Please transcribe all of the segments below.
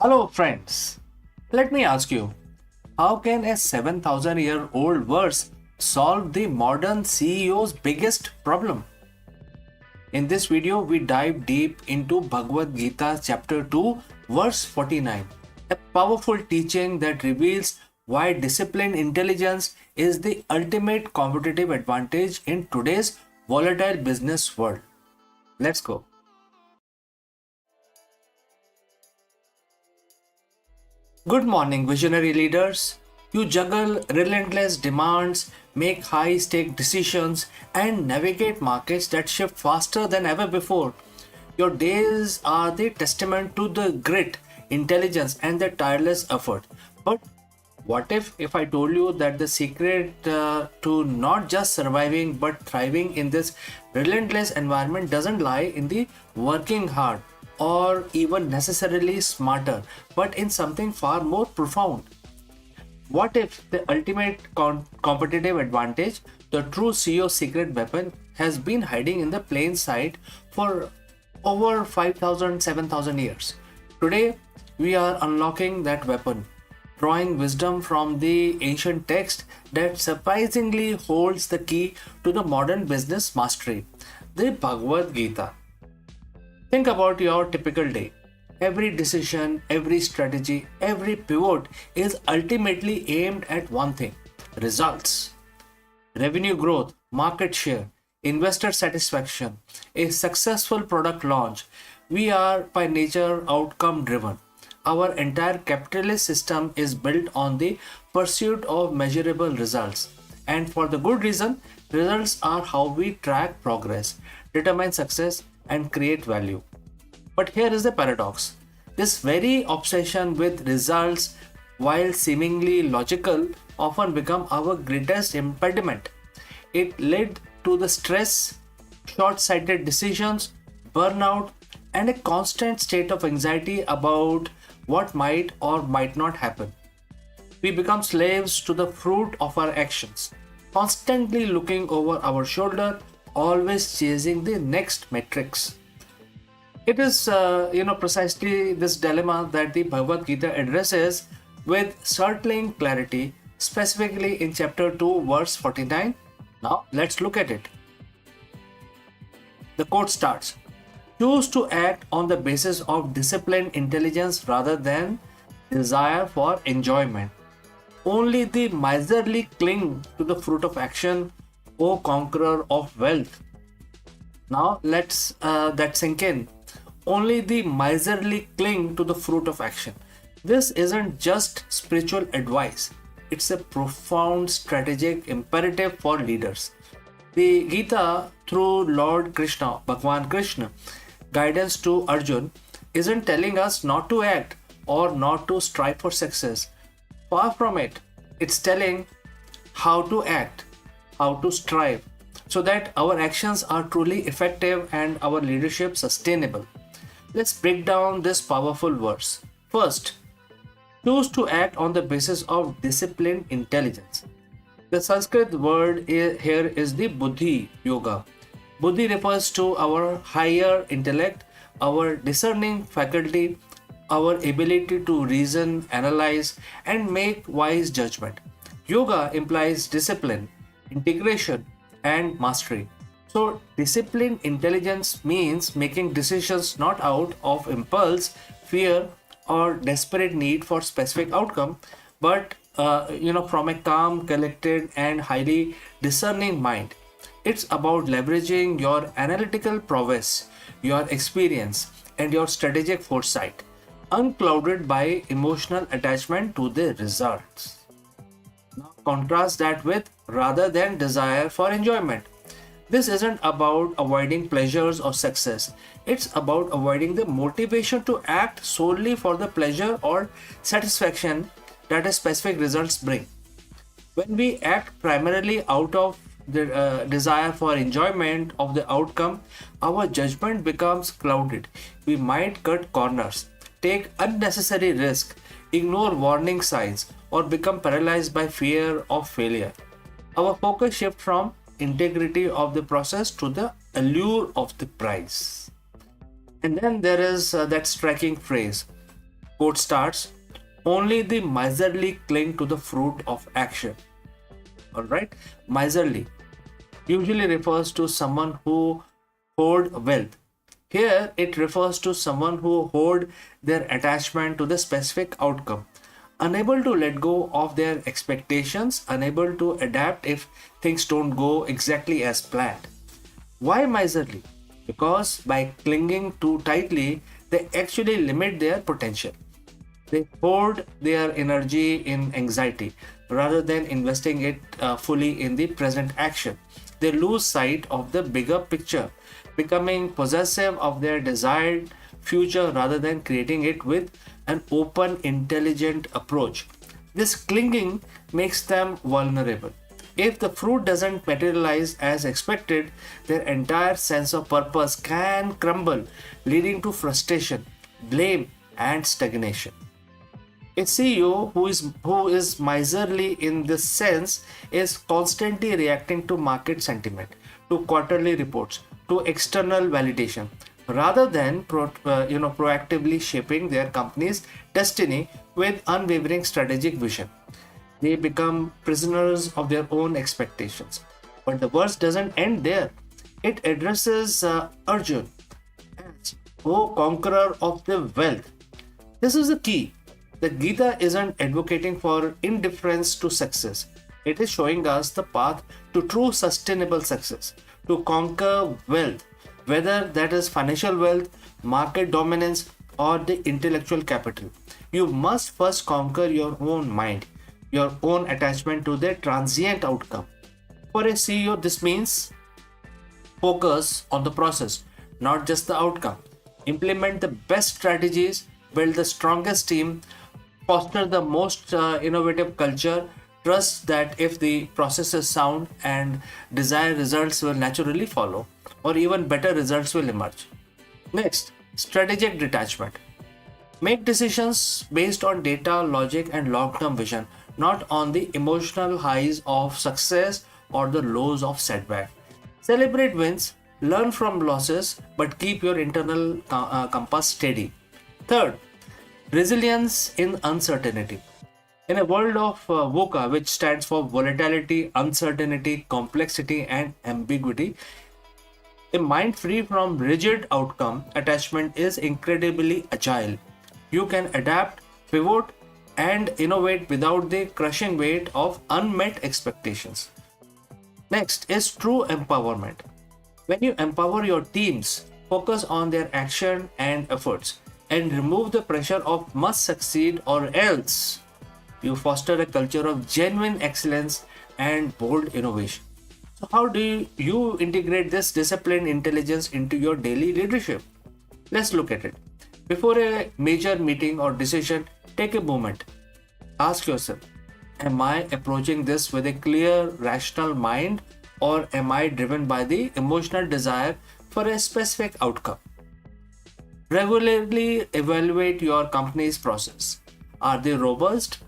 Hello, friends. Let me ask you, how can a 7,000-year-old verse solve the modern CEO's biggest problem? In this video, we dive deep into Bhagavad Gita chapter 2, verse 49, a powerful teaching that reveals why disciplined intelligence is the ultimate competitive advantage in today's volatile business world. Let's go. Good morning, visionary leaders. You juggle relentless demands, make high stake decisions, and navigate markets that shift faster than ever before. Your days are the testament to the grit, intelligence, and the tireless effort. But what if I told you that the secret to not just surviving but thriving in this relentless environment doesn't lie in the working hard or even necessarily smarter, but in something far more profound? What if the ultimate competitive advantage, the true CEO secret weapon, has been hiding in the plain sight for over 5,000, 7,000 years? Today, we are unlocking that weapon, drawing wisdom from the ancient text that surprisingly holds the key to the modern business mastery, the Bhagavad Gita. Think about your typical day. Every decision, every strategy, every pivot is ultimately aimed at one thing: results. Revenue growth, market share, investor satisfaction, a successful product launch. We are by nature outcome driven. Our entire capitalist system is built on the pursuit of measurable results. And for the good reason, results are how we track progress, determine success, and create value. But here is the paradox. This very obsession with results, while seemingly logical, often become our greatest impediment. It led to the stress, short-sighted decisions, burnout, and a constant state of anxiety about what might or might not happen. We become slaves to the fruit of our actions, constantly looking over our shoulder, always chasing the next metrics. It is, precisely this dilemma that the Bhagavad Gita addresses with startling clarity, specifically in chapter 2, verse 49. Now, let's look at it. The quote starts: choose to act on the basis of disciplined intelligence rather than desire for enjoyment. Only the miserly cling to the fruit of action, O conqueror of wealth. Now, let's that sink in. Only the miserly cling to the fruit of action. This isn't just spiritual advice, it's a profound strategic imperative for leaders. The Gita, through Lord Krishna, Bhagwan Krishna, guidance to Arjun, isn't telling us not to act or not to strive for success. Far from it, it's telling how to act, how to strive, so that our actions are truly effective and our leadership sustainable. Let's break down this powerful verse. First, choose to act on the basis of disciplined intelligence. The Sanskrit word here is the Buddhi Yoga. Buddhi refers to our higher intellect, our discerning faculty, our ability to reason, analyze, and make wise judgment. Yoga implies discipline, integration, and mastery. So, disciplined intelligence means making decisions not out of impulse, fear, or desperate need for specific outcome, but from a calm, collected, and highly discerning mind. It's about leveraging your analytical prowess, your experience, and your strategic foresight, unclouded by emotional attachment to the results. Now, contrast that with rather than desire for enjoyment. This isn't about avoiding pleasures or success. It's about avoiding the motivation to act solely for the pleasure or satisfaction that a specific results bring. When we act primarily out of the desire for enjoyment of the outcome, our judgment becomes clouded. We might cut corners, take unnecessary risk, ignore warning signs, or become paralyzed by fear of failure. Our focus shifts from integrity of the process to the allure of the prize. And then there is that striking phrase: Quote starts, only the miserly cling to the fruit of action. Alright, miserly usually refers to someone who hoard wealth. Here it refers to someone who hoard their attachment to the specific outcome, unable to let go of their expectations, unable to adapt if things don't go exactly as planned. Why miserly? Because by clinging too tightly, they actually limit their potential. They hoard their energy in anxiety rather than investing it fully in the present action. They lose sight of the bigger picture, becoming possessive of their desired future rather than creating it with an open, intelligent approach. This clinging makes them vulnerable. If the fruit doesn't materialize as expected, their entire sense of purpose can crumble, leading to frustration, blame, and stagnation. A CEO who is miserly in this sense is constantly reacting to market sentiment, to quarterly reports, to external validation, rather than proactively shaping their company's destiny with unwavering strategic vision. They become prisoners of their own expectations. But the verse doesn't end there. It addresses Arjun as, O conqueror of the wealth. This is the key. The Gita isn't advocating for indifference to success. It is showing us the path to true sustainable success, to conquer wealth, whether that is financial wealth, market dominance, or the intellectual capital. You must first conquer your own mind, your own attachment to the transient outcome. For a CEO, this means focus on the process, not just the outcome. Implement the best strategies, build the strongest team, foster the most innovative culture, trust that if the process is sound and desired results will naturally follow, or even better results will emerge. Next, strategic detachment. Make decisions based on data, logic, and long term vision, not on the emotional highs of success or the lows of setback. Celebrate wins, learn from losses, but keep your internal compass steady. Third, resilience in uncertainty. In a world of VUCA, which stands for volatility, uncertainty, complexity, and ambiguity, a mind free from rigid outcome attachment is incredibly agile. You can adapt, pivot, and innovate without the crushing weight of unmet expectations. Next is true empowerment. When you empower your teams, focus on their action and efforts, and remove the pressure of must succeed or else, you foster a culture of genuine excellence and bold innovation. So, how do you integrate this disciplined intelligence into your daily leadership? Let's look at it. Before a major meeting or decision, take a moment. Ask yourself, am I approaching this with a clear, rational mind, or am I driven by the emotional desire for a specific outcome? Regularly evaluate your company's process. Are they robust?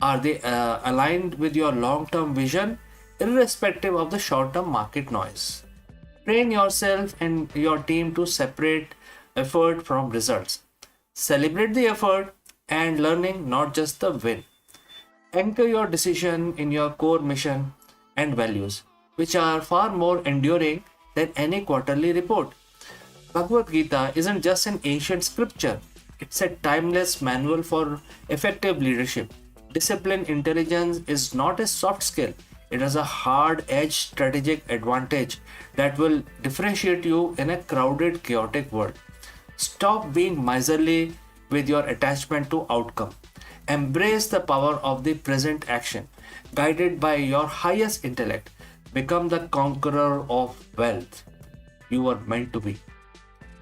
Are they aligned with your long term vision, irrespective of the short term market noise? Train yourself and your team to separate effort from results. Celebrate the effort and learning, not just the win. Anchor your decision in your core mission and values, which are far more enduring than any quarterly report. Bhagavad Gita isn't just an ancient scripture, it's a timeless manual for effective leadership. Disciplined intelligence is not a soft skill, it is a hard edged strategic advantage that will differentiate you in a crowded, chaotic world. Stop being miserly with your attachment to outcome. Embrace the power of the present action, guided by your highest intellect. Become the conqueror of wealth you are meant to be.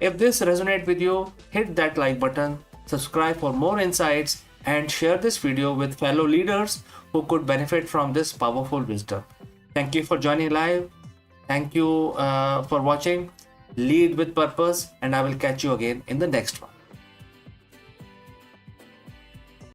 If this resonates with you, hit that like button, subscribe for more insights, and share this video with fellow leaders who could benefit from this powerful wisdom. Thank you for joining live. Thank you for watching. Lead with purpose, and I will catch you again in the next one.